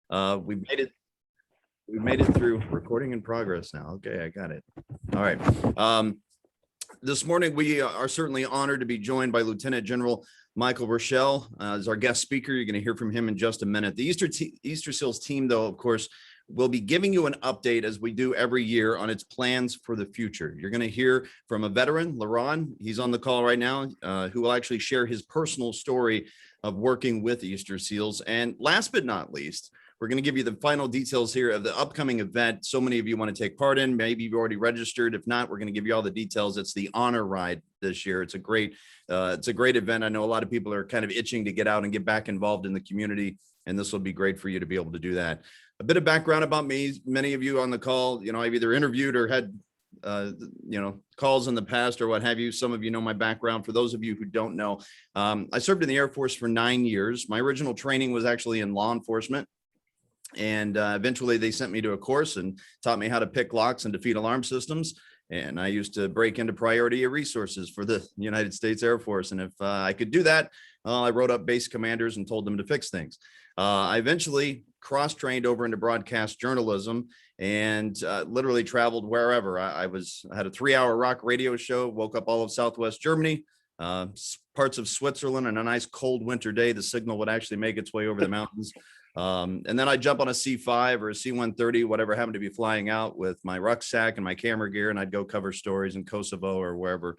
We made it. We made it through. Recording in progress now. Okay, I got it. All right. This morning, we are certainly honored to be joined by Lieutenant General Michael Rochelle as our guest speaker. You're going to hear from him in just a minute. The Easterseals team, though, of course, will be giving you an update as we do every year on its plans for the future. You're going to hear from a veteran, LaRon. He's on the call right now, who will actually share his personal story of working with Easterseals. And last but not least, we're going to give you the final details here of the upcoming event. So many of you want to take part in. Maybe you've already registered. If not, we're going to give you all the details. It's the Honor Ride this year. It's a great event. I know a lot of people are kind of itching to get out and get back involved in the community, and this will be great for you to be able to do that. A bit of background about me. Many of you on the call, I've either interviewed or had calls in the past or what have you. Some of you know my background. For those of you who don't know, I served in the Air Force for 9 years. My original training was actually in law enforcement. And eventually they sent me to a course and taught me how to pick locks and defeat alarm systems. And I used to break into priority resources for the United States Air Force. And if I could do that, I wrote up base commanders and told them to fix things. I eventually cross-trained over into broadcast journalism and literally traveled wherever. I had a 3-hour rock radio show, woke up all of Southwest Germany, parts of Switzerland, and a nice cold winter day. The signal would actually make its way over the mountains. And then I jump on a C5 or a C-130, whatever happened to be flying out with my rucksack and my camera gear, and I'd go cover stories in Kosovo or wherever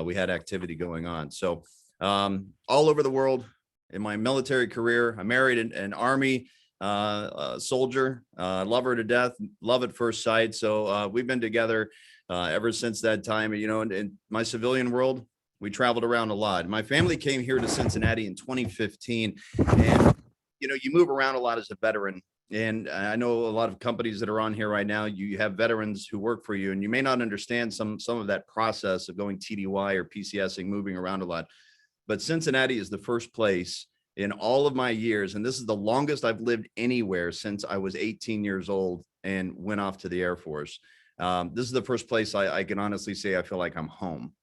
we had activity going on. So all over the world in my military career. I married an Army soldier, love her to death, love at first sight. So we've been together ever since that time. In my civilian world, we traveled around a lot. My family came here to Cincinnati in 2015, and you move around a lot as a veteran. And I know a lot of companies that are on here right now, you have veterans who work for you, and you may not understand some of that process of going TDY or PCSing, moving around a lot. But Cincinnati is the first place in all of my years, and this is the longest I've lived anywhere since I was 18 years old and went off to the Air Force. This is the first place I can honestly say I feel like I'm home.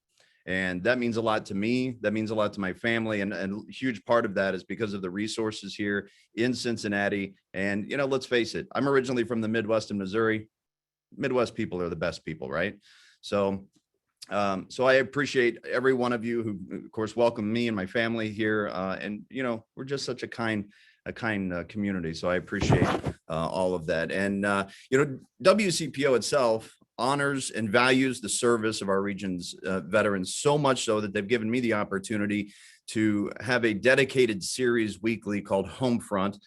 And that means a lot to me. That means a lot to my family. And a huge part of that is because of the resources here in Cincinnati. And, let's face it, I'm originally from the Midwest in Missouri. Midwest people are the best people, right? So I appreciate every one of you who, of course, welcome me and my family here. And, we're just such a kind community. So I appreciate all of that. And, WCPO itself honors and values the service of our region's veterans, so much so that they've given me the opportunity to have a dedicated series weekly called Homefront.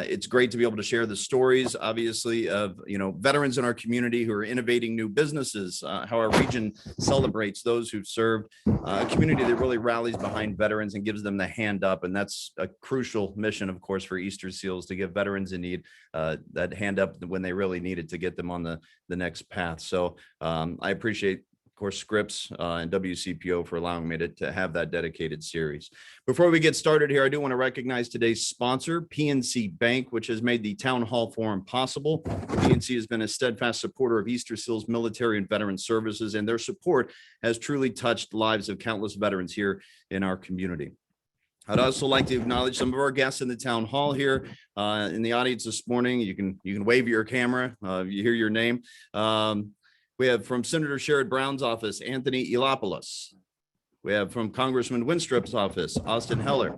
It's great to be able to share the stories, obviously, of veterans in our community who are innovating new businesses, how our region celebrates those who've served, a community that really rallies behind veterans and gives them the hand up. And that's a crucial mission, of course, for Easterseals, to give veterans in need that hand up when they really need it to get them on the next path. So I appreciate, of course, Scripps and WCPO for allowing me to have that dedicated series. Before we get started here, I do want to recognize today's sponsor, PNC Bank, which has made the Town Hall Forum possible. PNC has been a steadfast supporter of Easterseals military and veteran services, and their support has truly touched the lives of countless veterans here in our community. I'd also like to acknowledge some of our guests in the town hall here in the audience this morning. You can wave your camera, you hear your name. We have from Senator Sherrod Brown's office, Anthony Elopoulos. We have from Congressman Winstrup's office, Austin Heller.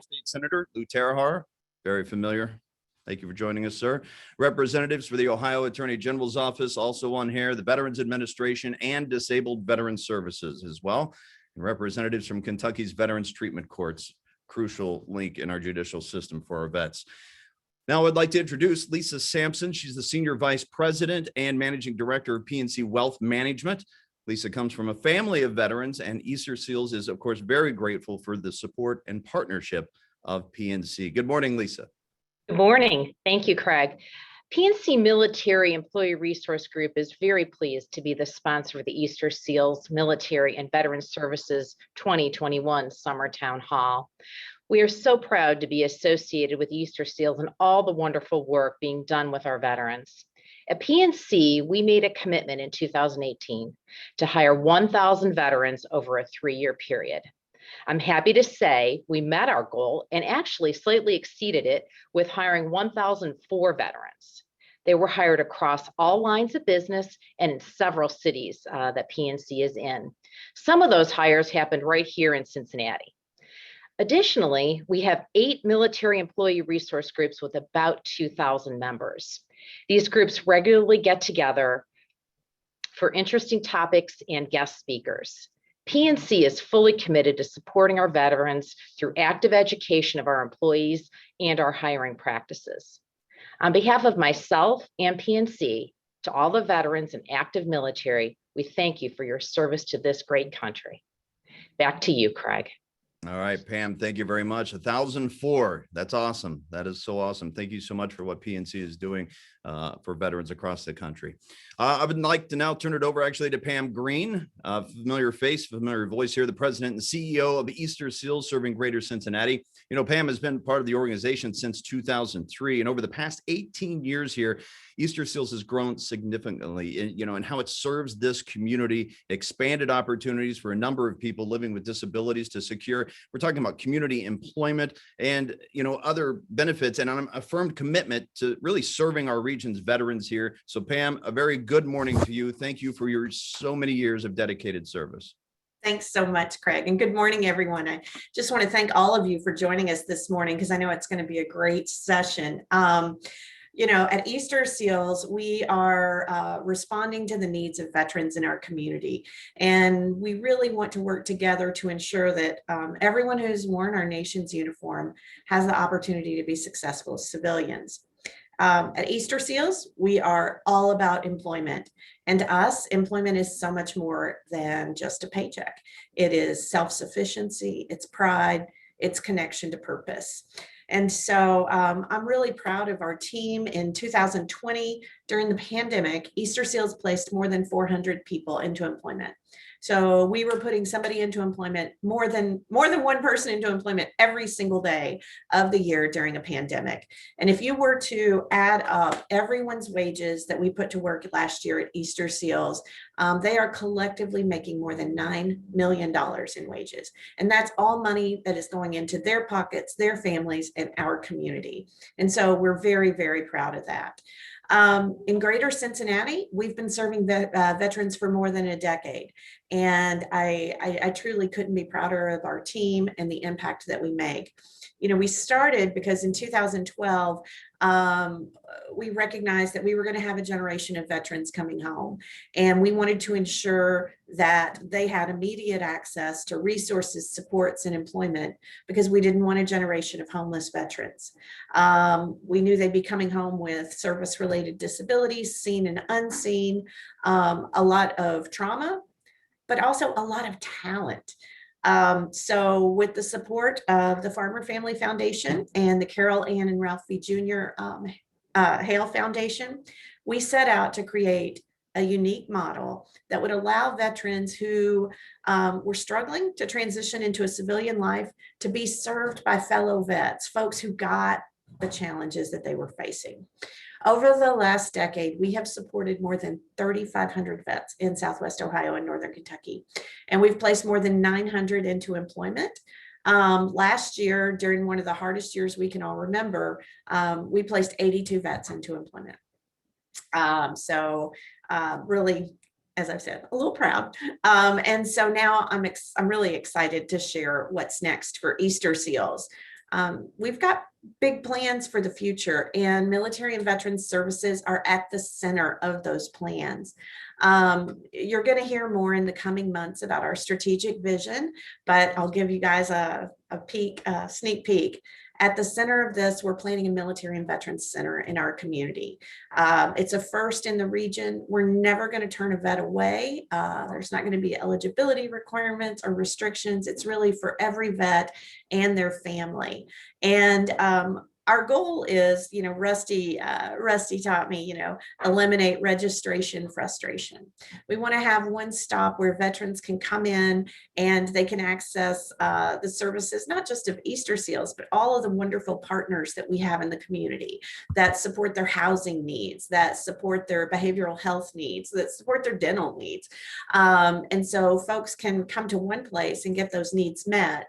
State Senator Lou Terahar, very familiar. Thank you for joining us, sir. Representatives for the Ohio Attorney General's office, also on here, the Veterans Administration and Disabled Veteran Services as well. And representatives from Kentucky's Veterans Treatment Courts, crucial link in our judicial system for our vets. Now I'd like to introduce Lisa Sampson. She's the Senior Vice President and Managing Director of PNC Wealth Management. Lisa comes from a family of veterans, and Easterseals is, of course, very grateful for the support and partnership of PNC. Good morning, Lisa. Good morning. Thank you, Craig. PNC Military Employee Resource Group is very pleased to be the sponsor of the Easterseals Military and Veteran Services 2021 Summer Town Hall. We are so proud to be associated with Easterseals and all the wonderful work being done with our veterans. At PNC, we made a commitment in 2018 to hire 1,000 veterans over a 3-year period. I'm happy to say we met our goal and actually slightly exceeded it with hiring 1,004 veterans. They were hired across all lines of business and in several cities that PNC is in. Some of those hires happened right here in Cincinnati. Additionally, we have 8 military employee resource groups with about 2,000 members. These groups regularly get together for interesting topics and guest speakers. PNC is fully committed to supporting our veterans through active education of our employees and our hiring practices. On behalf of myself and PNC, to all the veterans and active military, we thank you for your service to this great country. Back to you, Craig. All right, Pam, thank you very much. 1,004. That's awesome. That is so awesome. Thank you so much for what PNC is doing for veterans across the country. I would like to now turn it over actually to Pam Green, familiar face, familiar voice here, the president and CEO of Easterseals Serving Greater Cincinnati. You know, Pam has been part of the organization since 2003, and over the past 18 years here, Easterseals has grown significantly, you know, and how it serves this community, expanded opportunities for a number of people living with disabilities to secure. We're talking about community employment and, you know, other benefits, and an affirmed commitment to really serving our region's veterans here. So Pam, a very good morning to you. Thank you for your so many years of dedicated service. Thanks so much, Craig, and good morning, everyone. I just want to thank all of you for joining us this morning because I know it's going to be a great session. You know, at Easterseals, we are responding to the needs of veterans in our community. And we really want to work together to ensure that everyone who's worn our nation's uniform has the opportunity to be successful as civilians. At Easterseals, we are all about employment. And to us, employment is so much more than just a paycheck. It is self-sufficiency, it's pride, it's connection to purpose. And so I'm really proud of our team. In 2020, during the pandemic, Easterseals placed more than 400 people into employment. So we were putting somebody into employment, more than one person into employment every single day of the year during a pandemic. And if you were to add up everyone's wages that we put to work last year at Easterseals, they are collectively making more than $9 million in wages. And that's all money that is going into their pockets, their families, and our community. And so we're very, very proud of that. In Greater Cincinnati, we've been serving veterans for more than a decade. And I truly couldn't be prouder of our team and the impact that we make. You know, we started because in 2012, we recognized that we were going to have a generation of veterans coming home, and we wanted to ensure that they had immediate access to resources, supports, and employment because we didn't want a generation of homeless veterans. We knew they'd be coming home with service-related disabilities, seen and unseen, a lot of trauma, but also a lot of talent. So with the support of the Farmer Family Foundation and the Carol Ann and Ralph V. Jr. Hale Foundation, we set out to create a unique model that would allow veterans who were struggling to transition into a civilian life to be served by fellow vets, folks who got the challenges that they were facing. Over the last decade, we have supported more than 3,500 vets in Southwest Ohio and Northern Kentucky, and we've placed more than 900 into employment. Last year, during one of the hardest years we can all remember, we placed 82 vets into employment. Really, as I've said, a little proud. And so now I'm really excited to share what's next for Easterseals. We've got big plans for the future, and military and veterans services are at the center of those plans. You're going to hear more in the coming months about our strategic vision, but I'll give you guys a sneak peek. At the center of this, we're planning a military and veterans center in our community. It's a first in the region. We're never going to turn a vet away. There's not going to be eligibility requirements or restrictions. It's really for every vet and their family. And our goal is, Rusty taught me, eliminate registration frustration. We want to have one stop where veterans can come in and they can access the services, not just of Easterseals, but all of the wonderful partners that we have in the community that support their housing needs, that support their behavioral health needs, that support their dental needs. And so folks can come to one place and get those needs met.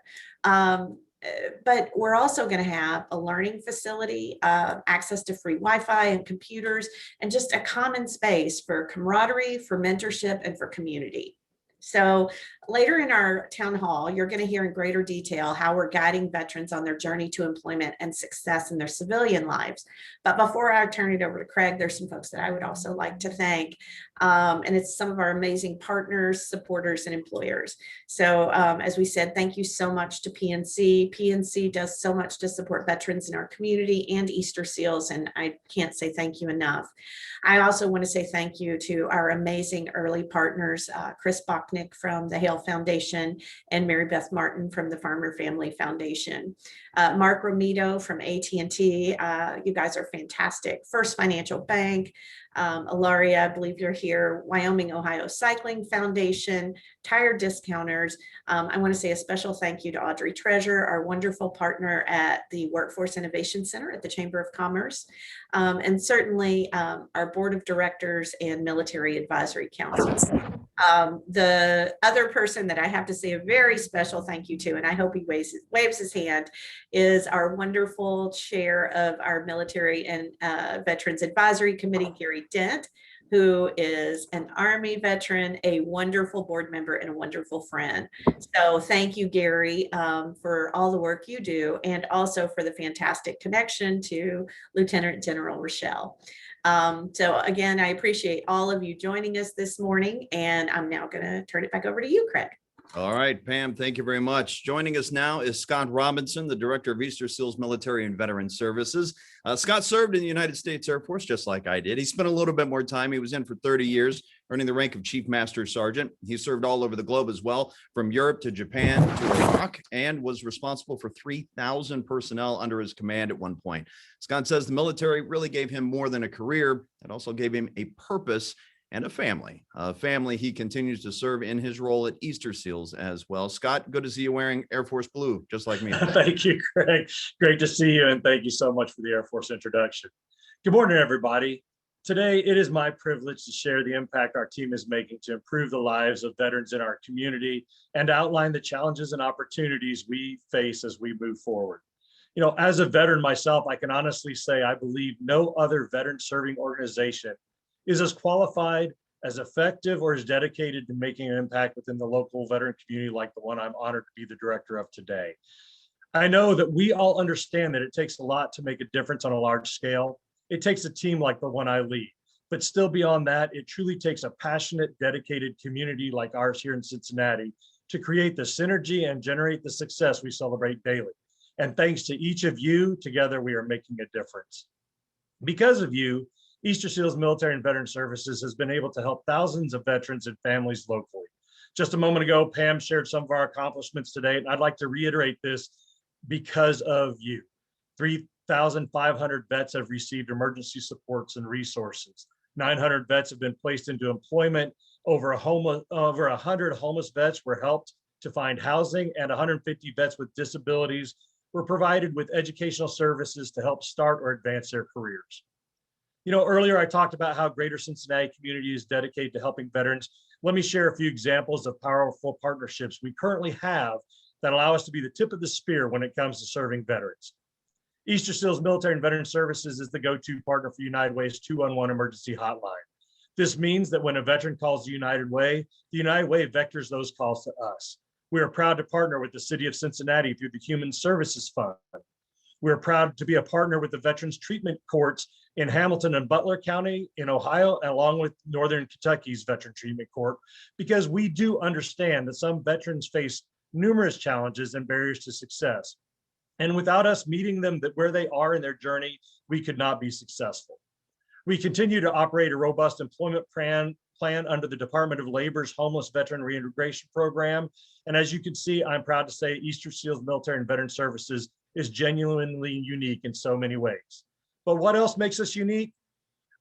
But we're also going to have a learning facility, access to free Wi-Fi and computers, and just a common space for camaraderie, for mentorship, and for community. So later in our town hall, you're going to hear in greater detail how we're guiding veterans on their journey to employment and success in their civilian lives. But before I turn it over to Craig, there's some folks that I would also like to thank. And it's some of our amazing partners, supporters, and employers. So as we said, thank you so much to PNC. PNC does so much to support veterans in our community and Easterseals, and I can't say thank you enough. I also want to say thank you to our amazing early partners, Chris Bachnick from the Hale Foundation and Mary Beth Martin from the Farmer Family Foundation. Mark Romito from AT&T, you guys are fantastic. First Financial Bank, Ilaria, I believe you're here, Wyoming, Ohio Cycling Foundation, Tire Discounters. I want to say a special thank you to Audrey Treasure, our wonderful partner at the Workforce Innovation Center at the Chamber of Commerce, and certainly our Board of Directors and Military Advisory Council. The other person that I have to say a very special thank you to, and I hope he waves his hand, is our wonderful chair of our Military and Veterans Advisory Committee, Gary Dent, who is an Army veteran, a wonderful board member, and a wonderful friend. So thank you, Gary, for all the work you do, and also for the fantastic connection to Lieutenant General Rochelle. So again, I appreciate all of you joining us this morning, and I'm now going to turn it back over to you, Craig. All right, Pam, thank you very much. Joining us now is Scott Robinson, the Director of Easterseals Military and Veteran Services. Scott served in the United States Air Force just like I did. He spent a little bit more time. He was in for 30 years, earning the rank of Chief Master Sergeant. He served all over the globe as well, from Europe to Japan to Iraq, and was responsible for 3,000 personnel under his command at one point. Scott says the military really gave him more than a career. It also gave him a purpose and a family he continues to serve in his role at Easterseals as well. Scott, good to see you wearing Air Force blue, just like me. Thank you, Craig. Great to see you, and thank you so much for the Air Force introduction. Good morning, everybody. Today, it is my privilege to share the impact our team is making to improve the lives of veterans in our community and outline the challenges and opportunities we face as we move forward. You know, as a veteran myself, I can honestly say I believe no other veteran serving organization is as qualified, as effective, or as dedicated to making an impact within the local veteran community like the one I'm honored to be the director of today. I know that we all understand that it takes a lot to make a difference on a large scale. It takes a team like the one I lead, but still beyond that, it truly takes a passionate, dedicated community like ours here in Cincinnati to create the synergy and generate the success we celebrate daily. And thanks to each of you, together we are making a difference. Because of you, Easterseals Military and Veteran Services has been able to help thousands of veterans and families locally. Just a moment ago, Pam shared some of our accomplishments today, and I'd like to reiterate this because of you. 3,500 vets have received emergency supports and resources. 900 vets have been placed into employment. Over 100 homeless vets were helped to find housing, and 150 vets with disabilities were provided with educational services to help start or advance their careers. You know, earlier I talked about how Greater Cincinnati community is dedicated to helping veterans. Let me share a few examples of powerful partnerships we currently have that allow us to be the tip of the spear when it comes to serving veterans. Easterseals Military and Veteran Services is the go-to partner for United Way's 211 emergency hotline. This means that when a veteran calls the United Way vectors those calls to us. We are proud to partner with the City of Cincinnati through the Human Services Fund. We're proud to be a partner with the Veterans Treatment Courts in Hamilton and Butler County in Ohio, along with Northern Kentucky's Veteran Treatment Court, because we do understand that some veterans face numerous challenges and barriers to success. And without us meeting them where they are in their journey, we could not be successful. We continue to operate a robust employment plan under the Department of Labor's Homeless Veteran Reintegration Program. And as you can see, I'm proud to say Easterseals Military and Veteran Services is genuinely unique in so many ways. But what else makes us unique?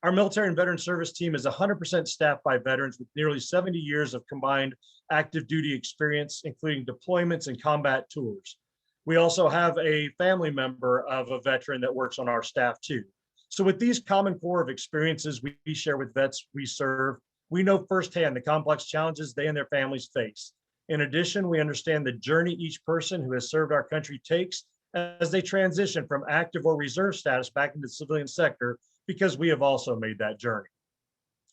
Our military and veteran service team is 100% staffed by veterans with nearly 70 years of combined active duty experience, including deployments and combat tours. We also have a family member of a veteran that works on our staff too. So with these common core of experiences we share with vets we serve, we know firsthand the complex challenges they and their families face. In addition, we understand the journey each person who has served our country takes as they transition from active or reserve status back into the civilian sector, because we have also made that journey.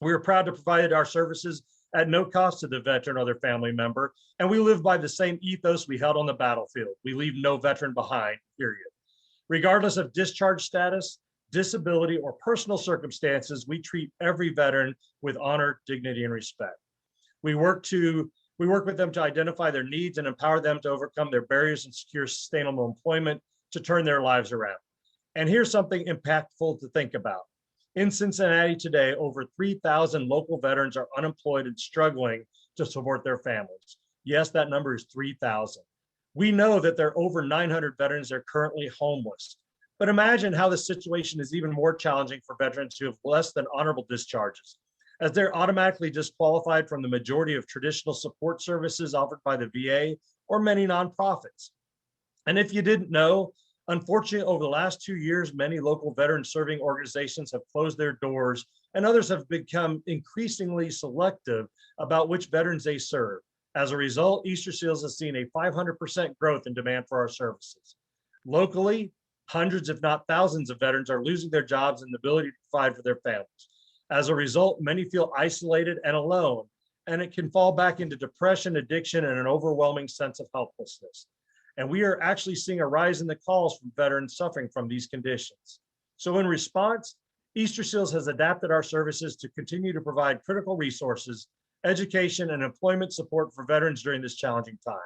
We are proud to provide our services at no cost to the veteran or their family member, and we live by the same ethos we held on the battlefield. We leave no veteran behind, period. Regardless of discharge status, disability, or personal circumstances, we treat every veteran with honor, dignity, and respect. We work with them to identify their needs and empower them to overcome their barriers and secure sustainable employment to turn their lives around. And here's something impactful to think about. In Cincinnati today, over 3,000 local veterans are unemployed and struggling to support their families. Yes, that number is 3,000. We know that there are over 900 veterans that are currently homeless. But imagine how the situation is even more challenging for veterans who have less than honorable discharges, as they're automatically disqualified from the majority of traditional support services offered by the VA or many nonprofits. And if you didn't know, unfortunately, over the last 2 years, many local veteran serving organizations have closed their doors, and others have become increasingly selective about which veterans they serve. As a result, Easterseals has seen a 500% growth in demand for our services. Locally, hundreds, if not thousands, of veterans are losing their jobs and the ability to provide for their families. As a result, many feel isolated and alone, and it can fall back into depression, addiction, and an overwhelming sense of helplessness. And we are actually seeing a rise in the calls from veterans suffering from these conditions. So in response, Easterseals has adapted our services to continue to provide critical resources, education, and employment support for veterans during this challenging time.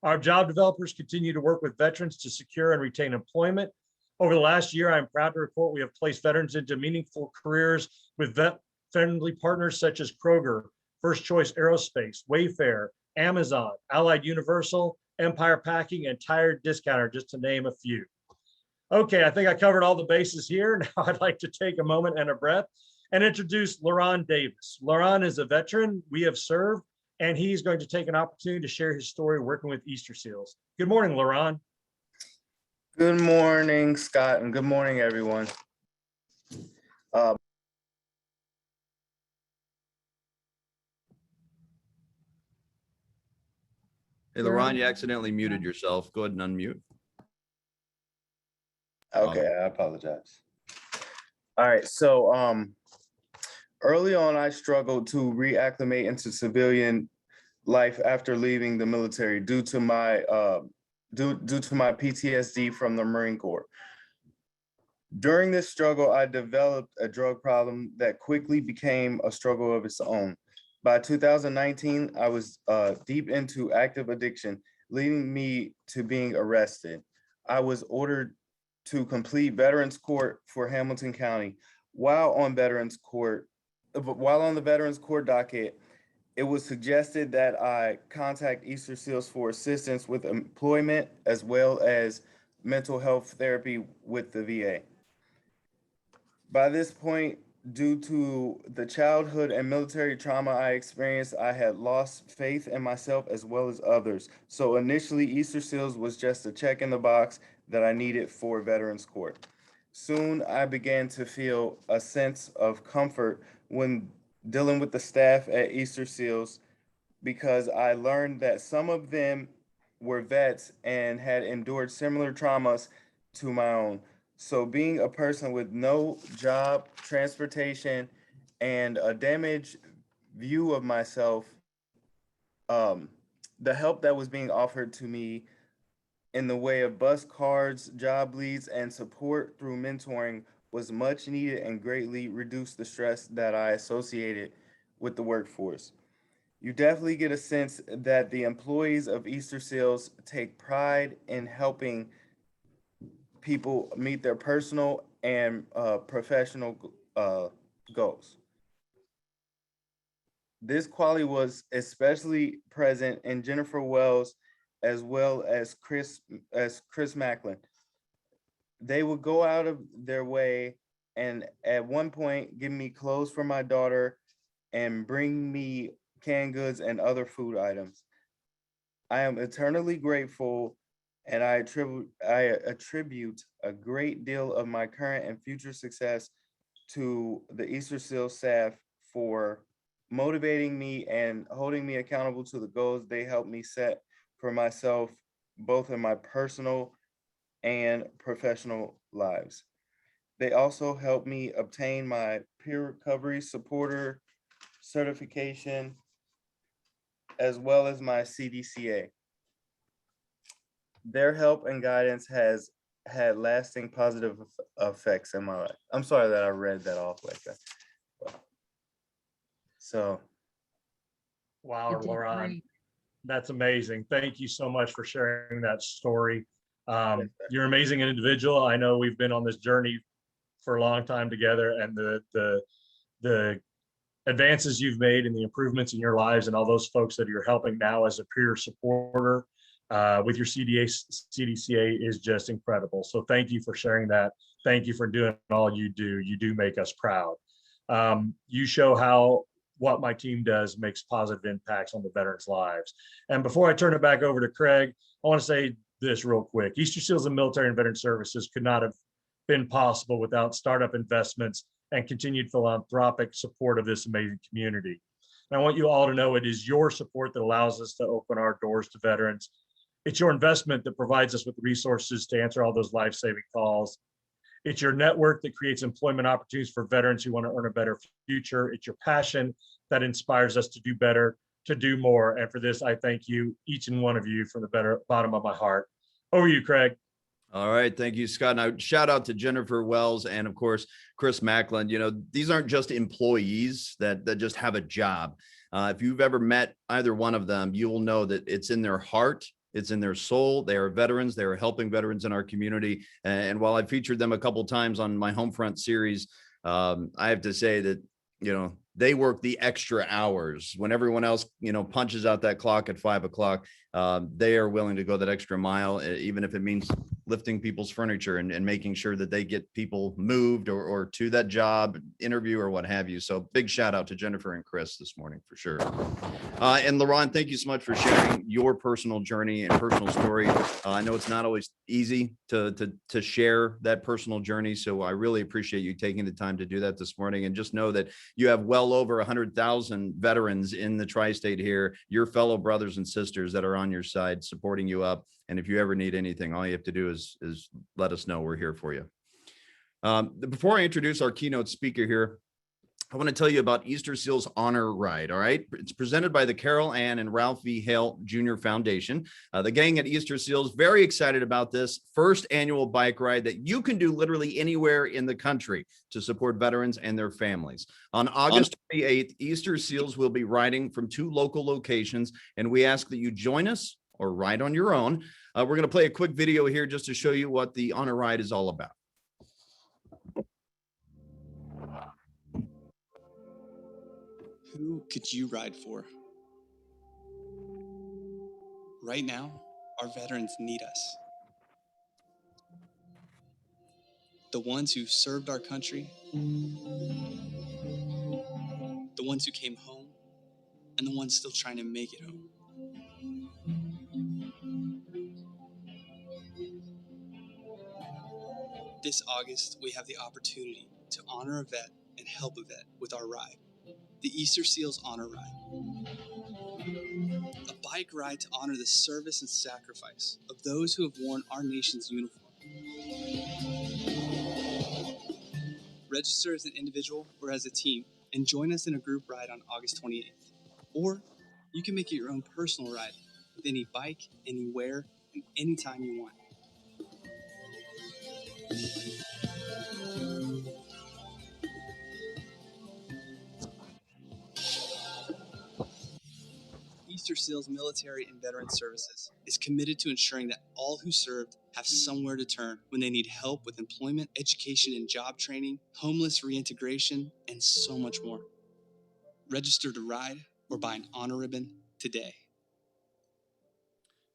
Our job developers continue to work with veterans to secure and retain employment. Over the last year, I'm proud to report we have placed veterans into meaningful careers with vet-friendly partners such as Kroger, First Choice Aerospace, Wayfair, Amazon, Allied Universal, Empire Packing, and Tire Discounter, just to name a few. Okay, I think I covered all the bases here. Now I'd like to take a moment and a breath and introduce Laron Davis. Laron is a veteran we have served, and he's going to take an opportunity to share his story working with Easterseals. Good morning, Laron. Good morning, Scott, and good morning, everyone. Hey, LaRon, you accidentally muted yourself. Go ahead and unmute. Okay, I apologize. All right, so early on, I struggled to reacclimate into civilian life after leaving the military due to my PTSD from the Marine Corps. During this struggle, I developed a drug problem that quickly became a struggle of its own. By 2019, I was deep into active addiction, leading me to being arrested. I was ordered to complete Veterans Court for Hamilton County. While on the Veterans Court docket, it was suggested that I contact Easterseals for assistance with employment as well as mental health therapy with the VA. By this point, due to the childhood and military trauma I experienced, I had lost faith in myself as well as others. So initially, Easterseals was just a check in the box that I needed for Veterans Court. Soon, I began to feel a sense of comfort when dealing with the staff at Easterseals, because I learned that some of them were vets and had endured similar traumas to my own. So being a person with no job, transportation, and a damaged view of myself, the help that was being offered to me in the way of bus cards, job leads, and support through mentoring was much needed and greatly reduced the stress that I associated with the workforce. You definitely get a sense that the employees of Easterseals take pride in helping people meet their personal and professional goals. This quality was especially present in Jennifer Wells as well as Chris Macklin, they would go out of their way and at one point give me clothes for my daughter and bring me canned goods and other food items. I am eternally grateful, and I attribute a great deal of my current and future success to the Easterseals staff for motivating me and holding me accountable to the goals they helped me set for myself, both in my personal and professional lives. They also helped me obtain my peer recovery supporter certification, as well as my CDCA. Their help and guidance has had lasting positive effects in my life. I'm sorry that I read that off like that. So, Wow, You did Lauren, great. that's amazing. Thank you so much for sharing that story. Yes, sir. You're an amazing individual. I know we've been on this journey for a long time together, and the advances you've made and the improvements in your lives and all those folks that you're helping now as a peer supporter with your CDCA is just incredible. So thank you for sharing that. Thank you for doing all you do. You do make us proud. You show how what my team does makes positive impacts on the veterans' lives. And before I turn it back over to Craig, I want to say this real quick. Easterseals and Military and Veteran Services could not have been possible without startup investments and continued philanthropic support of this amazing community. And I want you all to know it is your support that allows us to open our doors to veterans. It's your investment that provides us with resources to answer all those life-saving calls. It's your network that creates employment opportunities for veterans who want to earn a better future. It's your passion that inspires us to do better, to do more. And for this, I thank you, each and one of you, from the bottom of my heart. Over to you, Craig. All right. Thank you, Scott. Now, shout out to Jennifer Wells and, of course, Chris Macklin. You know, these aren't just employees that just have a job. If you've ever met either one of them, you will know that it's in their heart. It's in their soul. They are veterans. They are helping veterans in our community. And while I've featured them a couple of times on my Homefront series, I have to say that, you know, they work the extra hours when everyone else, you know, punches out that clock at 5 o'clock. They are willing to go that extra mile, even if it means lifting people's furniture and making sure that they get people moved or to that job interview or what have you. So big shout out to Jennifer and Chris this morning for sure. And LaRon, thank you so much for sharing your personal journey and personal story. I know it's not always easy to share that personal journey. So I really appreciate you taking the time to do that this morning. And just know that you have well over 100,000 veterans in the tri-state here, your fellow brothers and sisters that are on your side supporting you up. And if you ever need anything, all you have to do is let us know. We're here for you. Before I introduce our keynote speaker here, I want to tell you about Easterseals Honor Ride. All right. It's presented by the Carol Ann and Ralph V. Hale Jr. Foundation. The gang at Easterseals, very excited about this first annual bike ride that you can do literally anywhere in the country to support veterans and their families. On August 28th, Easterseals will be riding from 2 local locations, and we ask that you join us or ride on your own. We're going to play a quick video here just to show you what the Honor Ride is all about. Who could you ride for? Right now, our veterans need us. The ones who served our country, the ones who came home, and the ones still trying to make it home. This August, we have the opportunity to honor a vet and help a vet with our ride, the Easterseals Honor Ride. A bike ride to honor the service and sacrifice of those who have worn our nation's uniform. Register as an individual or as a team and join us in a group ride on August 28th. Or you can make it your own personal ride with any bike, anywhere, and anytime you want. Easterseals Military and Veteran Services is committed to ensuring that all who served have somewhere to turn when they need help with employment, education and job training, homeless reintegration, and so much more. Register to ride or buy an honor ribbon today.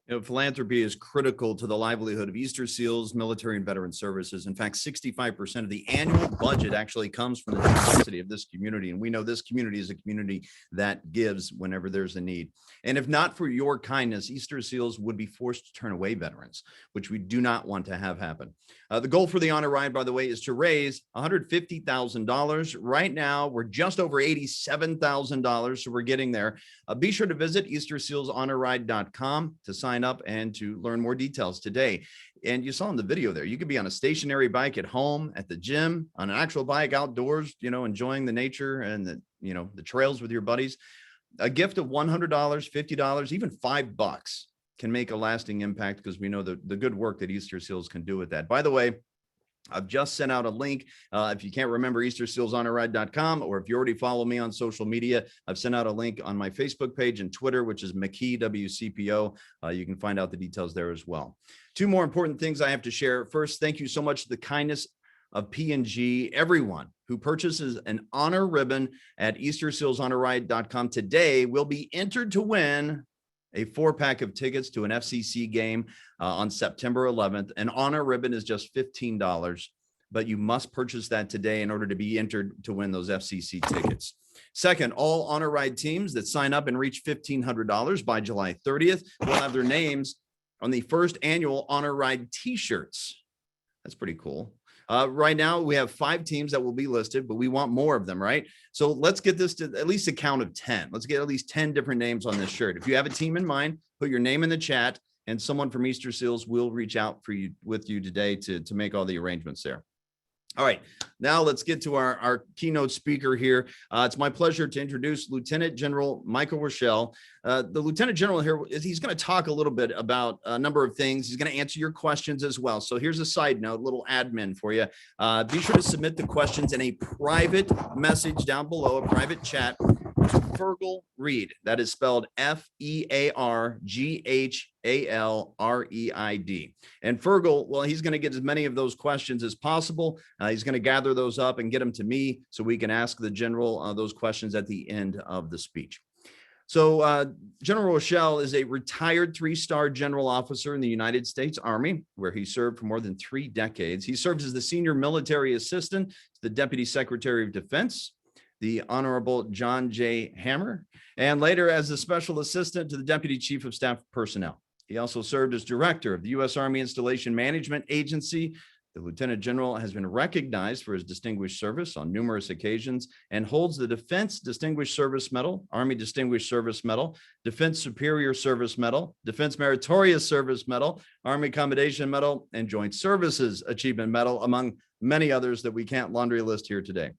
Philanthropy is critical to the livelihood of Easter SEALs, military and veteran services. In fact, 65% of the annual budget actually comes from the generosity of this community. And we know this community is a community that gives whenever there's a need. And if not for your kindness, Easter SEALs would be forced to turn away veterans, which we do not want to have happen. The goal for the honor ride, by the way, is to raise $150,000. Right now, we're just over $87,000, so we're getting there. Be sure to visit Eastersealshonorride.com to sign up and to learn more details today. And you saw in the video there, you could be on a stationary bike at home, at the gym, on an actual bike outdoors, enjoying the nature and the trails with your buddies. A gift of $100, $50, even $5 can make a lasting impact, because we know the good work that Easter SEALs can do with that. By the way, I've just sent out a link. If you can't remember, Eastersealshonorride.com, or if you already follow me on social media, I've sent out a link on my Facebook page and Twitter, which is McKee WCPO. You can find out the details there as well. Two more important things I have to share. First, thank you so much to the kindness of PNG. Everyone who purchases an honor ribbon at Eastersealshonorride.com today will be entered to win a 4-pack of tickets to an FCC game on September 11th. An honor ribbon is just $15, but you must purchase that today in order to be entered to win those FCC tickets. Second, all honor ride teams that sign up and reach $1,500 by July 30th will have their names on the first annual honor ride t-shirts. That's pretty cool. Right now, we have 5 teams that will be listed, but we want more of them, right? So let's get this to at least a count of 10. Let's get at least 10 different names on this shirt. If you have a team in mind, put your name in the chat, and someone from Easter SEALs will reach out with you today to make all the arrangements there. All right, now let's get to our keynote speaker here. It's my pleasure to introduce Lieutenant General Michael Rochelle. The Lieutenant General here, he's going to talk a little bit about a number of things. He's going to answer your questions as well. So here's a side note, a little admin for you. Be sure to submit the questions in a private message down below, a private chat. Fergal Reid, that is spelled F-E-A-R-G-H-A-L-R-E-I-D. And Fergal, well, he's going to get as many of those questions as possible. He's going to gather those up and get them to me so we can ask the general those questions at the end of the speech. So General Rochelle is a retired 3-star general officer in the United States Army, where he served for more than 3 decades. He served as the senior military assistant to the Deputy Secretary of Defense, the Honorable John J. Hammer, and later as the special assistant to the Deputy Chief of Staff Personnel. He also served as director of the U.S. Army Installation Management Agency. The Lieutenant General has been recognized for his distinguished service on numerous occasions and holds the Defense Distinguished Service Medal, Army Distinguished Service Medal, Defense Superior Service Medal, Defense Meritorious Service Medal, Army Commendation Medal, and Joint Services Achievement Medal, among many others that we can't laundry list here today.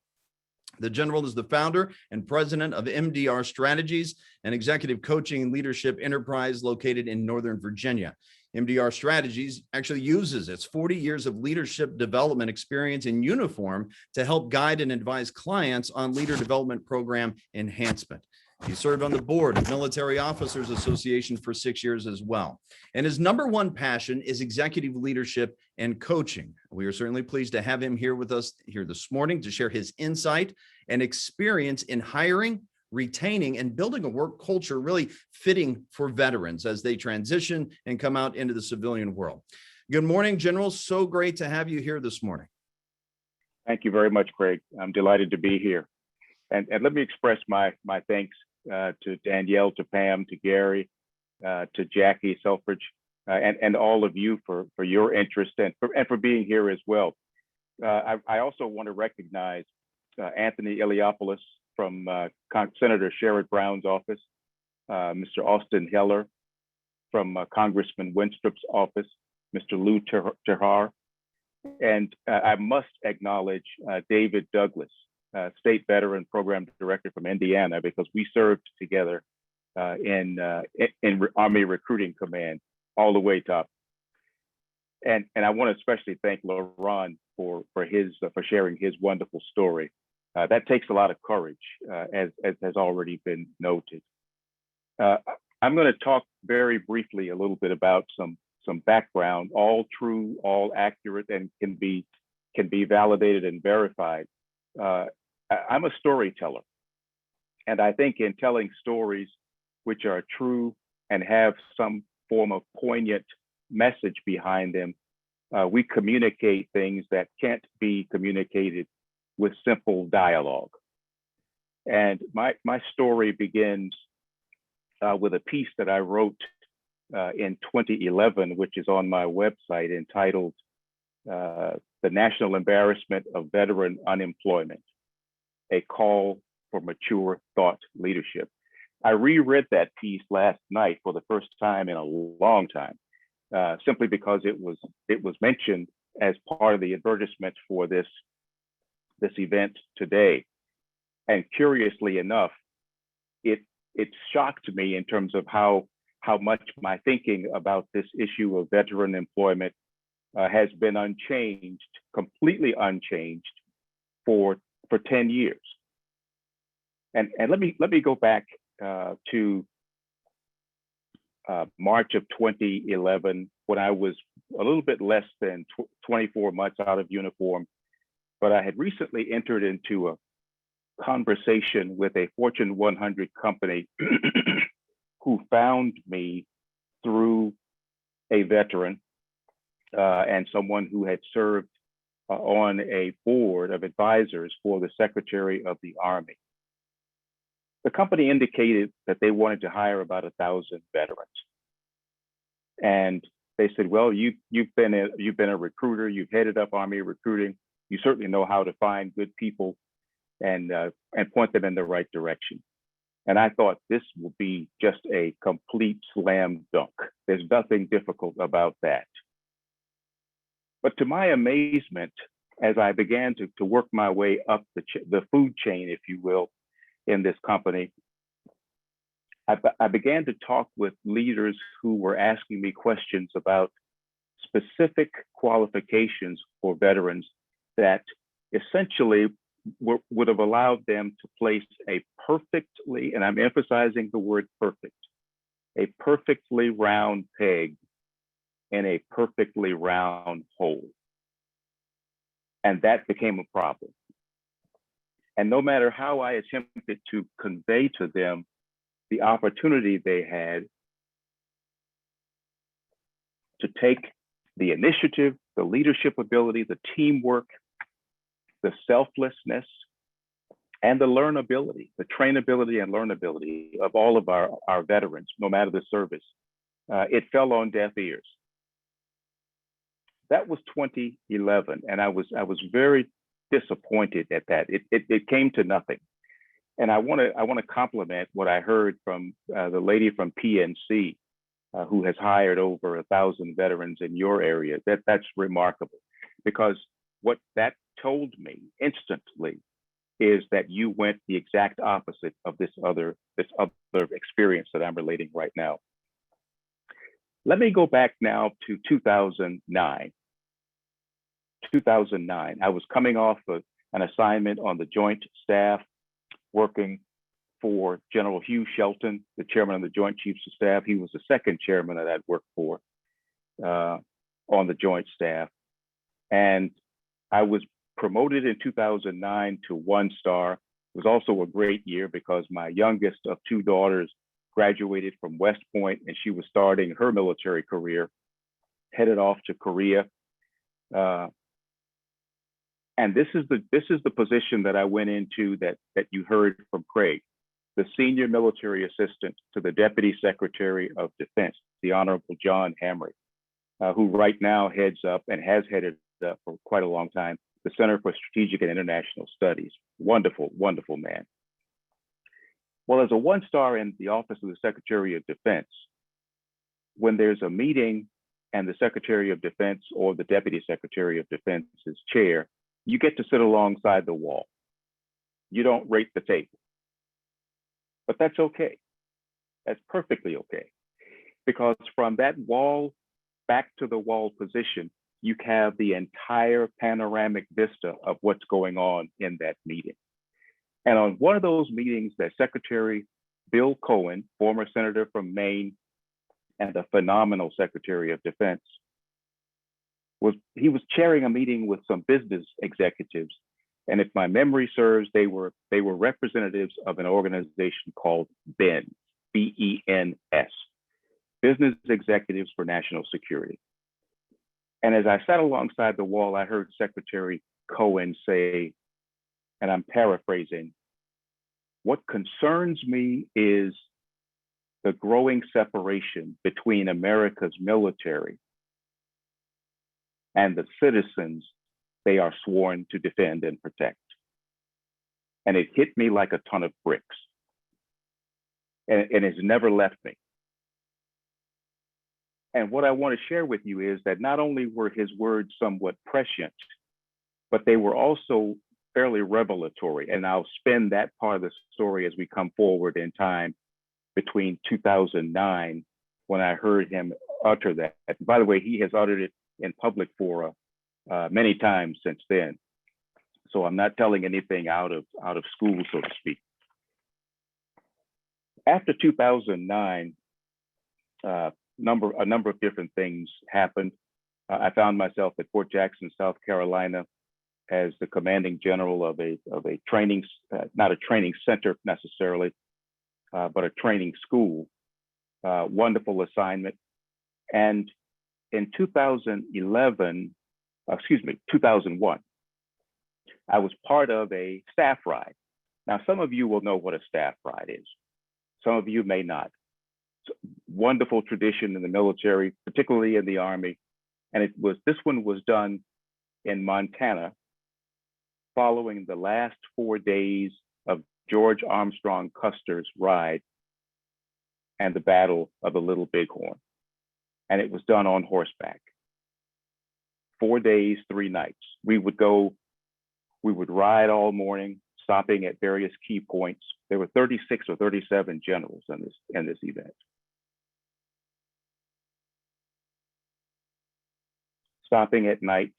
The General is the founder and president of MDR Strategies, an executive coaching and leadership enterprise located in Northern Virginia. MDR Strategies actually uses its 40 years of leadership development experience in uniform to help guide and advise clients on leader development program enhancement. He served on the board of Military Officers Association for 6 years as well. And his number one passion is executive leadership and coaching. We are certainly pleased to have him here with us here this morning to share his insight and experience in hiring, retaining, and building a work culture really fitting for veterans as they transition and come out into the civilian world. Good morning, General. So great to have you here this morning. Thank you very much, Craig. I'm delighted to be here. And let me express my thanks to Danielle, to Pam, to Gary, to Jackie Selfridge, and all of you for your interest and for being here as well. I also want to recognize Anthony Eliopoulos from Senator Sherrod Brown's office, Mr. Austin Heller from Congressman Winstrup's office, Mr. Lou Terhar, and I must acknowledge David Douglas, State Veteran Program Director from Indiana, because we served together in Army Recruiting Command all the way top. And I want to especially thank Laurent for sharing his wonderful story. That takes a lot of courage, as has already been noted. I'm going to talk very briefly a little bit about some background, all true, all accurate, and can be validated and verified. I'm a storyteller, and I think in telling stories which are true and have some form of poignant message behind them. We communicate things that can't be communicated with simple dialogue. And my story begins with a piece that I wrote in 2011, which is on my website, entitled "The National Embarrassment of Veteran Unemployment, a Call for Mature Thought Leadership." I reread that piece last night for the first time in a long time, simply because it was mentioned as part of the advertisement for this event today. And curiously enough, it shocked me in terms of how much my thinking about this issue of veteran employment has been unchanged, completely unchanged for 10 years. And let me go back to March of 2011, when I was a little bit less than 24 months out of uniform, but I had recently entered into a conversation with a Fortune 100 company who found me through a veteran and someone who had served on a board of advisors for the Secretary of the Army. The company indicated that they wanted to hire about 1,000 veterans. And they said, well, you've been a recruiter, you've headed up Army recruiting, you certainly know how to find good people and point them in the right direction. And I thought this will be just a complete slam dunk. There's nothing difficult about that. But to my amazement, as I began to work my way up the food chain, if you will, in this company, I began to talk with leaders who were asking me questions about specific qualifications for veterans that essentially would have allowed them to place a perfectly, and I'm emphasizing the word perfect, a perfectly round peg in a perfectly round hole. And that became a problem. And no matter how I attempted to convey to them the opportunity they had to take the initiative, the leadership ability, the teamwork, the selflessness, and the learnability, the trainability and learnability of all of our veterans, no matter the service, it fell on deaf ears. That was 2011, and I was very disappointed at that. It came to nothing. And I want to compliment what I heard from the lady from PNC, who has hired over 1,000 veterans in your area. That's remarkable, because what that told me instantly is that you went the exact opposite of this other experience that I'm relating right now. Let me go back now to 2009. 2009, I was coming off an assignment on the Joint Staff, working for General Hugh Shelton, the chairman of the Joint Chiefs of Staff. He was the second chairman that I'd worked for on the Joint Staff. And I was promoted in 2009 to 1-star. It was also a great year because my youngest of 2 daughters graduated from West Point, and she was starting her military career, headed off to Korea. And this is the position that I went into that you heard from Craig, the senior military assistant to the Deputy Secretary of Defense, the Honorable John Hamrick, who right now heads up and has headed up for quite a long time, the Center for Strategic and International Studies. Wonderful, wonderful man. Well, as a 1-star in the Office of the Secretary of Defense, when there's a meeting and the Secretary of Defense or the Deputy Secretary of Defense's chair, you get to sit alongside the wall. You don't rate the table. But that's okay. That's perfectly okay. Because from that wall back to the wall position, you have the entire panoramic vista of what's going on in that meeting. And on one of those meetings that Secretary Bill Cohen, former senator from Maine, and a phenomenal Secretary of Defense, he was chairing a meeting with some business executives. And if my memory serves, they were representatives of an organization called BENS, B-E-N-S. business executives for national security. And as I sat alongside the wall, I heard Secretary Cohen say, and I'm paraphrasing, "What concerns me is the growing separation between America's military and the citizens they are sworn to defend and protect." And it hit me like a ton of bricks. And it's never left me. And what I want to share with you is that not only were his words somewhat prescient, but they were also fairly revelatory. And I'll spin that part of the story as we come forward in time between 2009, when I heard him utter that. By the way, he has uttered it in public fora many times since then. So I'm not telling anything out of school, so to speak. After 2009, a number of different things happened. I found myself at Fort Jackson, South Carolina, as the commanding general of a training, not a training center necessarily, but a training school. Wonderful assignment. And in 2001, I was part of a staff ride. Now, some of you will know what a staff ride is. Some of you may not. Wonderful tradition in the military, particularly in the Army. And this one was done in Montana following the last 4 days of George Armstrong Custer's ride and the Battle of the Little Bighorn. And it was done on horseback. 4 days, 3 nights. We would ride all morning, stopping at various key points. There were 36 or 37 generals in this event. Stopping at night,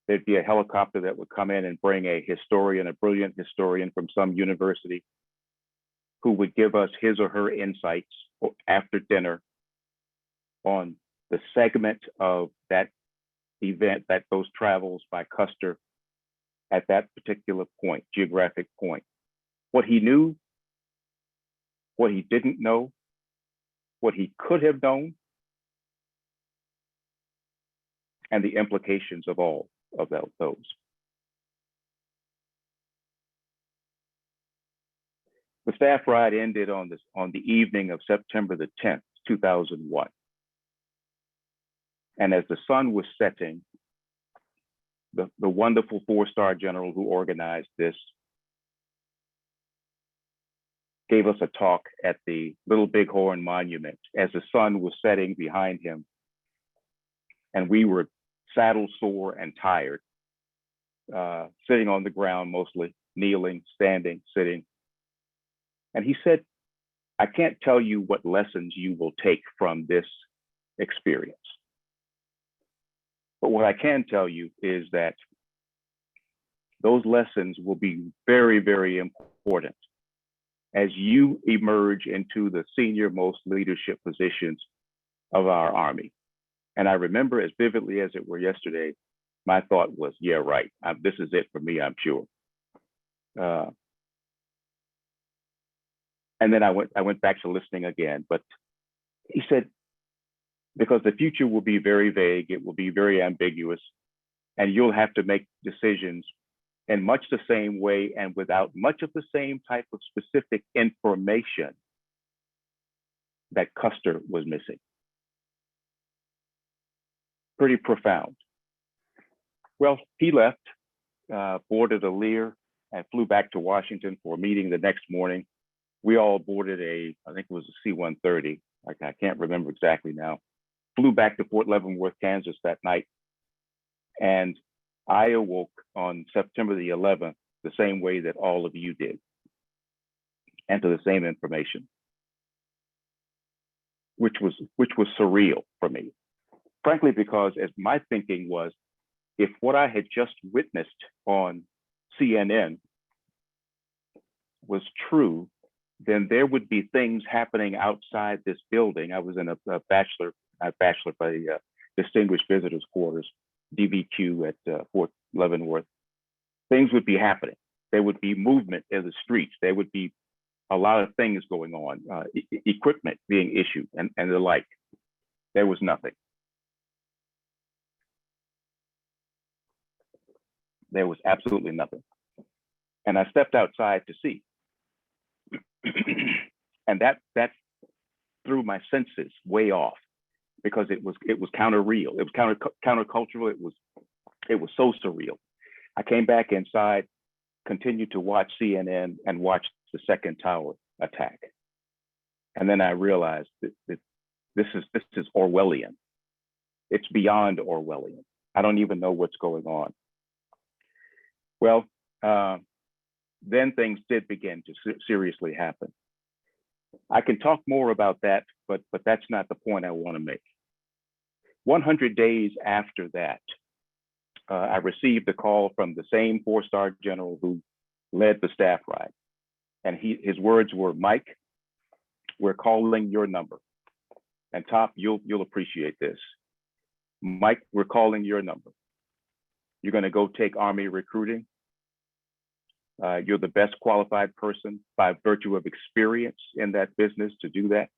there'd be a helicopter that would come in and bring a historian, a brilliant historian from some university, who would give us his or her insights after dinner on the segment of that event, those travels by Custer at that particular point, geographic point. What he knew, what he didn't know, what he could have known, and the implications of all of those. The staff ride ended on the evening of September the 10th, 2001. And as the sun was setting, the wonderful 4-star general who organized this gave us a talk at the Little Bighorn Monument as the sun was setting behind him. And we were saddle sore and tired, sitting on the ground mostly, kneeling, standing, sitting. And he said, "I can't tell you what lessons you will take from this experience. But what I can tell you is that those lessons will be very, very important as you emerge into the senior most leadership positions of our Army." And I remember as vividly as it were yesterday, my thought was, yeah, right. This is it for me, I'm sure. And then I went back to listening again, but he said, because the future will be very vague, it will be very ambiguous, and you'll have to make decisions in much the same way and without much of the same type of specific information that Custer was missing. Pretty profound. Well, he left, boarded a Lear, and flew back to Washington for a meeting the next morning. We all boarded I think it was a C-130. I can't remember exactly now. Flew back to Fort Leavenworth, Kansas that night. And I awoke on September the 11th, the same way that all of you did, and to the same information, which was surreal for me. Frankly, because as my thinking was, if what I had just witnessed on CNN was true, then there would be things happening outside this building. I was in a bachelor by Distinguished Visitors Quarters, DVQ at Fort Leavenworth. Things would be happening. There would be movement in the streets. There would be a lot of things going on, equipment being issued and the like. There was nothing. There was absolutely nothing. And I stepped outside to see. And that threw my senses way off, because it was counter-real. It was countercultural. It was so surreal. I came back inside, continued to watch CNN and watch the second tower attack. And then I realized that this is Orwellian. It's beyond Orwellian. I don't even know what's going on. Well, then things did begin to seriously happen. I can talk more about that, but that's not the point I want to make. 100 days after that, I received a call from the same four-star general who led the staff ride. And his words were, "Mike, we're calling your number." And Top, you'll appreciate this. "Mike, we're calling your number. You're going to go take Army recruiting. You're the best qualified person by virtue of experience in that business to do that.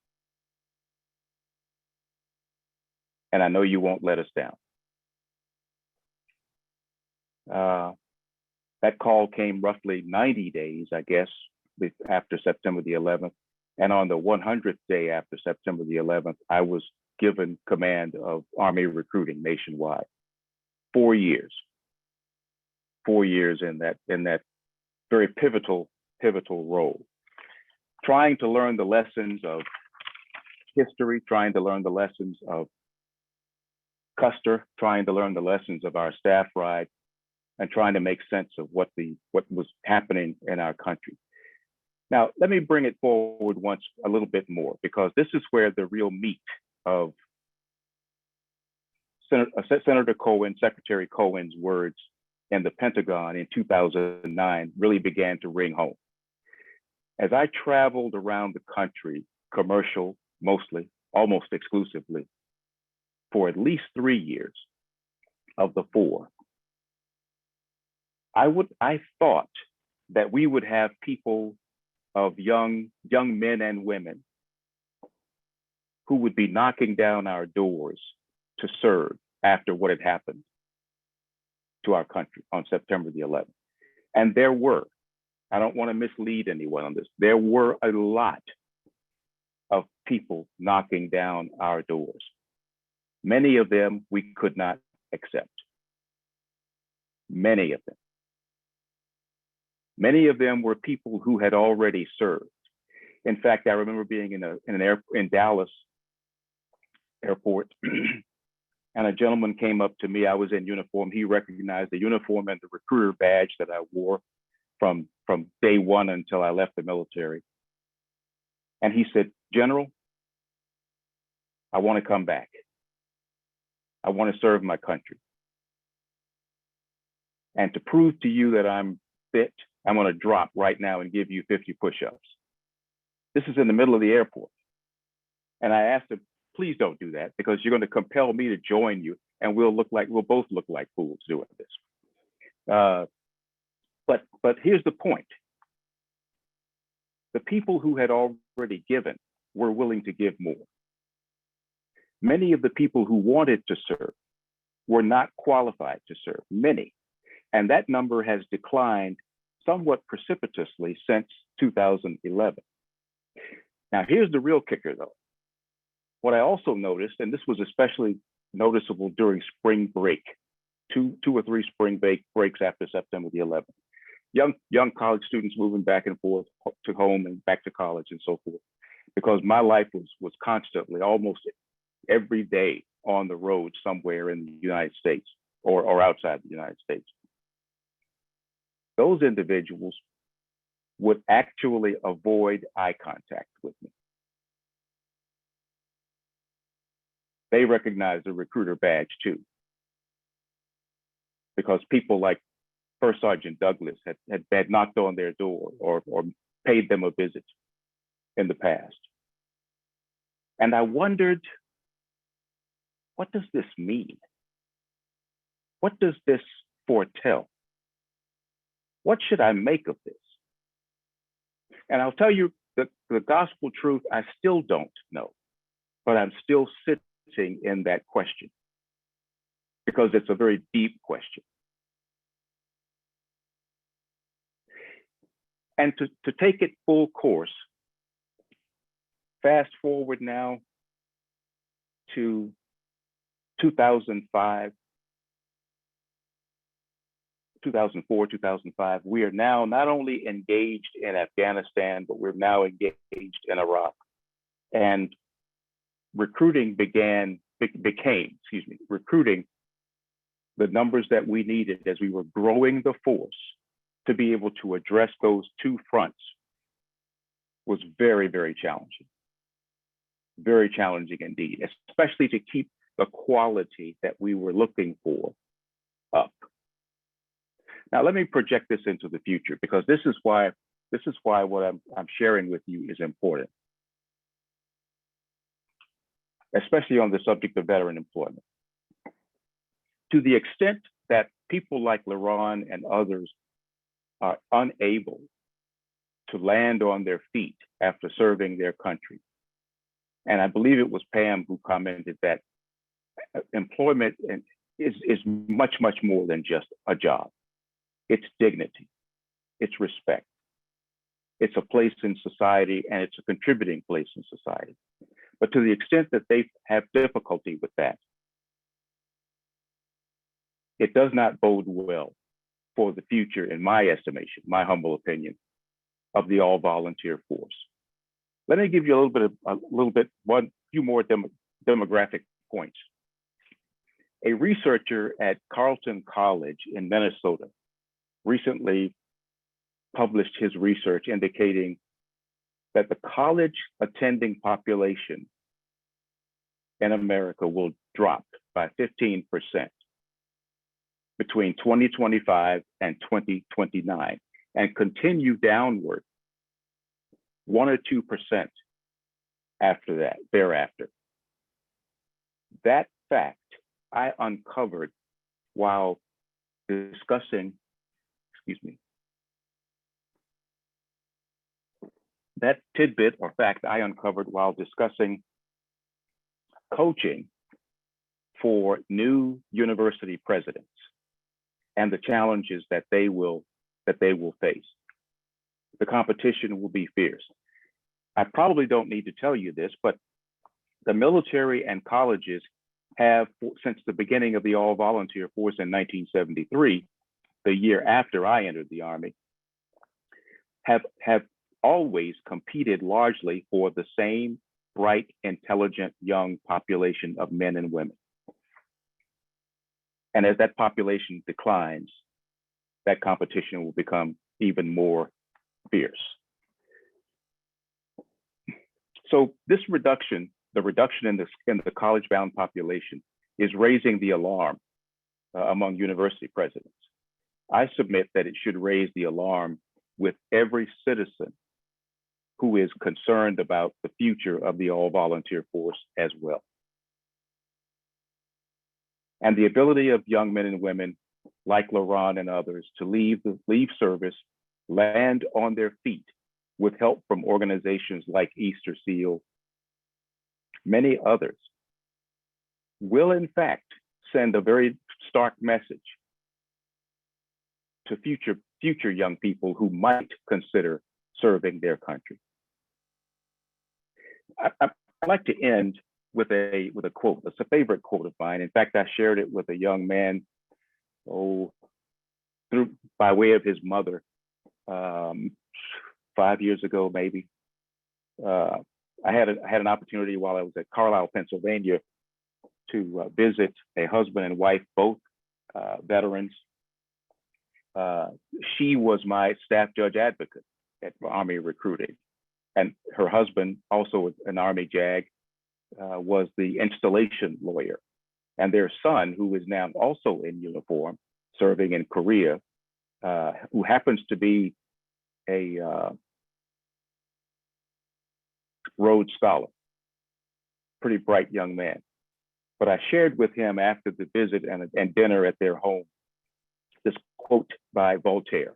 And I know you won't let us down." That call came roughly 90 days, I guess, after September the 11th. And on the 100th day after September the 11th, I was given command of Army recruiting nationwide. 4 years. 4 years in that very pivotal role, trying to learn the lessons of history, trying to learn the lessons of Custer, trying to learn the lessons of our staff ride, and trying to make sense of what was happening in our country. Now, let me bring it forward a little bit more, because this is where the real meat of Senator Cohen, Secretary Cohen's words in the Pentagon in 2009 really began to ring home. As I traveled around the country, commercial mostly, almost exclusively, for at least 3 years of the 4, I thought that we would have people of young men and women who would be knocking down our doors to serve after what had happened to our country on September the 11th. And there were, I don't want to mislead anyone on this, there were a lot of people knocking down our doors. Many of them we could not accept. Many of them. Many of them were people who had already served. In fact, I remember being in Dallas airport, and a gentleman came up to me. I was in uniform. He recognized the uniform and the recruiter badge that I wore from day one until I left the military. And he said, "General, I want to come back. I want to serve my country. And to prove to you that I'm fit, I'm going to drop right now and give you 50 push-ups." This is in the middle of the airport. And I asked him, "Please don't do that, because you're going to compel me to join you, and we'll both look like fools doing this." But here's the point. The people who had already given were willing to give more. Many of the people who wanted to serve were not qualified to serve, many. And that number has declined somewhat precipitously since 2011. Now, here's the real kicker, though. What I also noticed, and this was especially noticeable during spring break, two or three spring breaks after September the 11th. Young college students moving back and forth to home and back to college and so forth, because my life was constantly, almost every day, on the road somewhere in the United States or outside the United States. Those individuals would actually avoid eye contact with me. They recognize the recruiter badge too, because people like First Sergeant Douglas had knocked on their door or paid them a visit in the past. And I wondered, what does this mean? What does this foretell? What should I make of this? And I'll tell you the gospel truth, I still don't know, but I'm still sitting in that question because it's a very deep question. And to take it full course, fast forward now to 2005, 2004, 2005, we are now not only engaged in Afghanistan, but we're now engaged in Iraq. And recruiting became recruiting the numbers that we needed as we were growing the force to be able to address those two fronts was very, very challenging. Very challenging indeed, especially to keep the quality that we were looking for up. Now, let me project this into the future, because this is why what I'm sharing with you is important, especially on the subject of veteran employment. To the extent that people like LaRon and others are unable to land on their feet after serving their country, and I believe it was Pam who commented that employment is much, much more than just a job. It's dignity, it's respect, it's a place in society, and it's a contributing place in society. But to the extent that they have difficulty with that, it does not bode well for the future, in my estimation, my humble opinion, of the all-volunteer force. Let me give you a few more demographic points. A researcher at Carleton College in Minnesota recently published his research indicating that the college attending population in America will drop by 15% between 2025 and 2029 and continue downward 1 or 2% thereafter. That fact I uncovered while discussing, that tidbit or fact I uncovered while discussing coaching for new university presidents and the challenges that they will face. The competition will be fierce. I probably don't need to tell you this, but the military and colleges have, since the beginning of the all-volunteer force in 1973, the year after I entered the Army, have always competed largely for the same bright, intelligent, young population of men and women. And as that population declines, that competition will become even more fierce. So this reduction, the reduction in the college-bound population, is raising the alarm among university presidents. I submit that it should raise the alarm with every citizen who is concerned about the future of the all-volunteer force as well. And the ability of young men and women like LaRon and others to leave service, land on their feet with help from organizations like Easterseals, many others, will in fact send a very stark message to future young people who might consider serving their country. I'd like to end with a quote. It's a favorite quote of mine. In fact, I shared it with a young man, by way of his mother, 5 years ago, maybe. I had an opportunity while I was at Carlisle, Pennsylvania, to visit a husband and wife, both veterans. She was my staff judge advocate at Army recruiting, and her husband, also an Army JAG, was the installation lawyer. And their son, who is now also in uniform, serving in Korea, who happens to be a Rhodes Scholar, pretty bright young man. But I shared with him after the visit and dinner at their home this quote by Voltaire.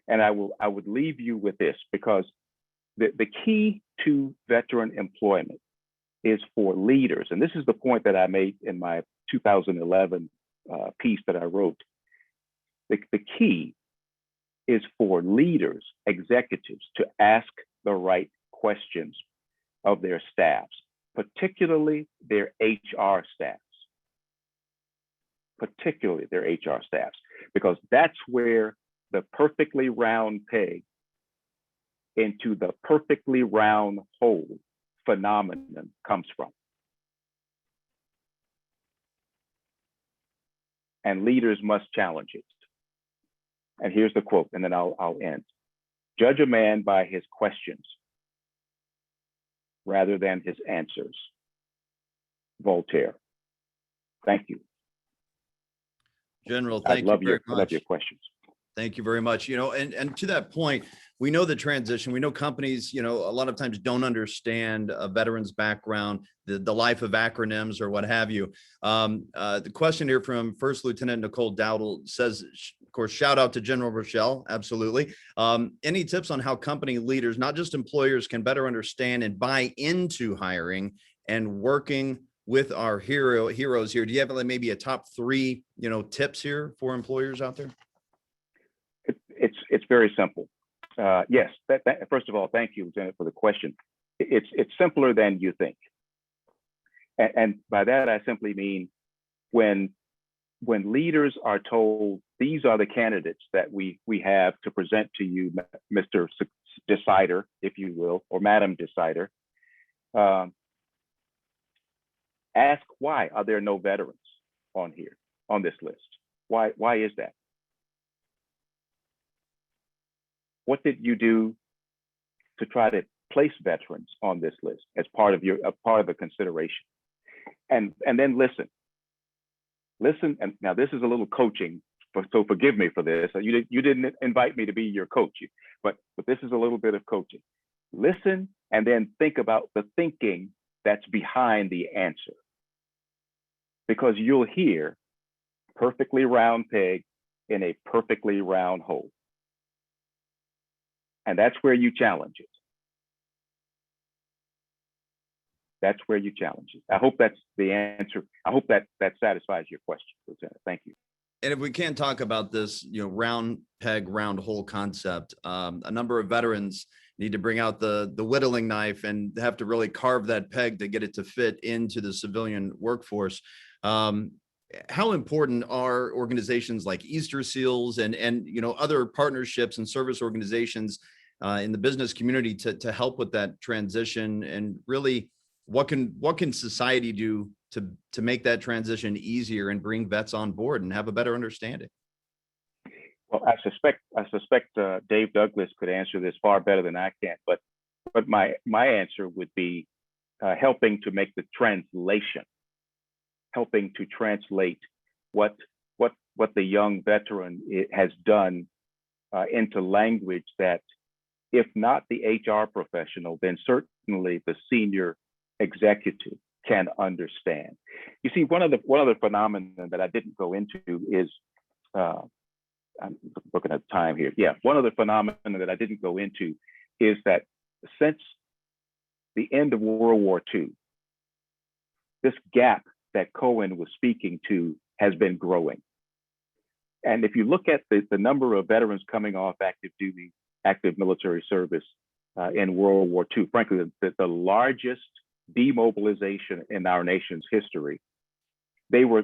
And I would leave you with this, because the key to veteran employment is for leaders, and this is the point that I made in my 2011 piece that I wrote. The key is for leaders, executives, to ask the right questions of their staffs, particularly their HR staffs. Because that's where the perfectly round peg into the perfectly round hole phenomenon comes from. And leaders must challenge it. And here's the quote, and then I'll end. Judge a man by his questions rather than his answers. Voltaire. Thank you. General, I thank you love very I love much. your questions. Thank you very much. And to that point, we know the transition. We know companies, a lot of times don't understand a veteran's background, the life of acronyms or what have you. The question here from First Lieutenant Nicole Dowdle says, of course, shout out to General Rochelle. Absolutely. Any tips on how company leaders, not just employers, can better understand and buy into hiring and working with our heroes here? Do you have maybe a top 3, tips here for employers out there? It's very simple. Yes. First of all, thank you, Lieutenant, for the question. It's simpler than you think, and by that I simply mean when leaders are told these are the candidates that we have to present to you, Mr. Decider, if you will, or Madam Decider. Ask why are there no veterans on this list? Why is that? What did you do to try to place veterans on this list as part of the consideration? And then listen. And now this is a little coaching, so forgive me for this. You didn't invite me to be your coach, but this is a little bit of coaching. Listen and then think about the thinking that's behind the answer. Because you'll hear perfectly round peg in a perfectly round hole. And that's where you challenge it. That's where you challenge it. I hope that's the answer. I hope that satisfies your question, Lieutenant. Thank you. And if we can talk about this, round peg, round hole concept, a number of veterans need to bring out the whittling knife and have to really carve that peg to get it to fit into the civilian workforce. How important are organizations like Easterseals and other partnerships and service organizations in the business community to help with that transition? And really, what can society do to make that transition easier and bring vets on board and have a better understanding? Well, I suspect Dave Douglas could answer this far better than I can, but my answer would be helping to make the translation, helping to translate what the young veteran has done into language that, if not the HR professional, then certainly the senior executive can understand. You see, one of the phenomena that I didn't go into is, I'm looking at time here. Yeah, one of the phenomena that I didn't go into is that since the end of World War II, this gap that Cohen was speaking to has been growing. And if you look at the number of veterans coming off active duty, active military service in World War II, frankly, the largest demobilization in our nation's history, they were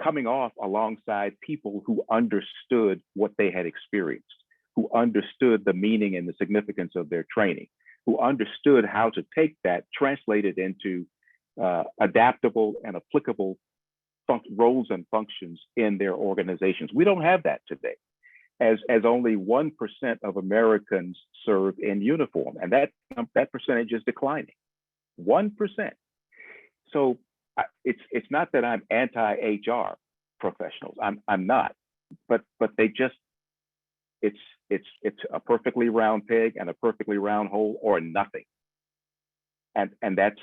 coming off alongside people who understood what they had experienced, who understood the meaning and the significance of their training, who understood how to take that, translate it into adaptable and applicable roles and functions in their organizations. We don't have that today, as only 1% of Americans serve in uniform, and that percentage is declining. 1%. So it's not that I'm anti-HR professionals. I'm not, but they just it's a perfectly round peg and a perfectly round hole or nothing, and that's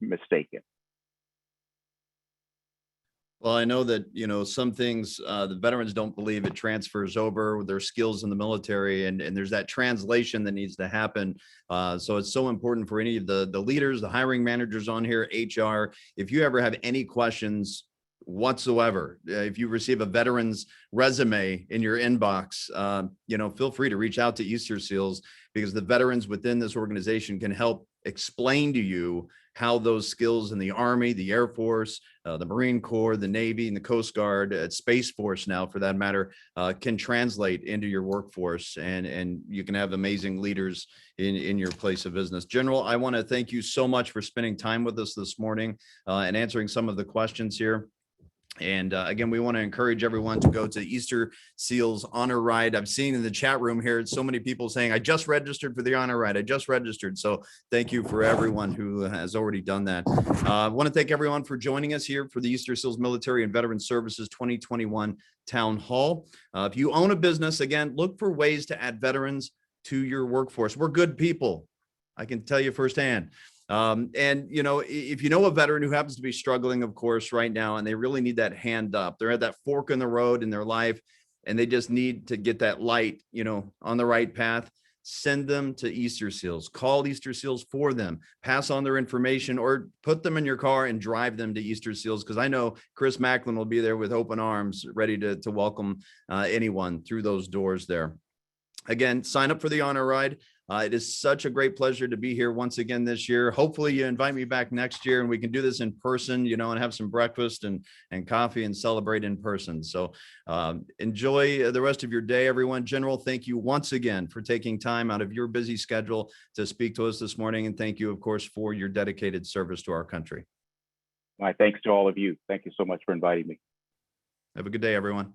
mistaken. Well, I know that, some things, the veterans don't believe it transfers over with their skills in the military, and there's that translation that needs to happen. So it's so important for any of the leaders, the hiring managers on here, HR, if you ever have any questions whatsoever, if you receive a veteran's resume in your inbox, feel free to reach out to Easterseals, because the veterans within this organization can help explain to you how those skills in the Army, the Air Force, the Marine Corps, the Navy, and the Coast Guard, Space Force now for that matter, can translate into your workforce, and you can have amazing leaders in your place of business. General, I want to thank you so much for spending time with us this morning and answering some of the questions here. And again, we want to encourage everyone to go to Easterseals Honor Ride. I've seen in the chat room here, so many people saying, I just registered for the Honor Ride. I just registered. So thank you for everyone who has already done that. I want to thank everyone for joining us here for the Easterseals Military and Veteran Services 2021 Town Hall. If you own a business, again, look for ways to add veterans to your workforce. We're good people. I can tell you firsthand. If you know a veteran who happens to be struggling, of course, right now, and they really need that hand up, they're at that fork in the road in their life, and they just need to get that light, on the right path, send them to Easterseals. Call Easterseals for them, pass on their information, or put them in your car and drive them to Easterseals, because I know Chris Macklin will be there with open arms, ready to welcome anyone through those doors there. Again, sign up for the Honor Ride. It is such a great pleasure to be here once again this year. Hopefully you invite me back next year and we can do this in person, and have some breakfast and coffee and celebrate in person. So enjoy the rest of your day, everyone. General, thank you once again for taking time out of your busy schedule to speak to us this morning. And thank you, of course, for your dedicated service to our country. My thanks to all of you. Thank you so much for inviting me. Have a good day, everyone.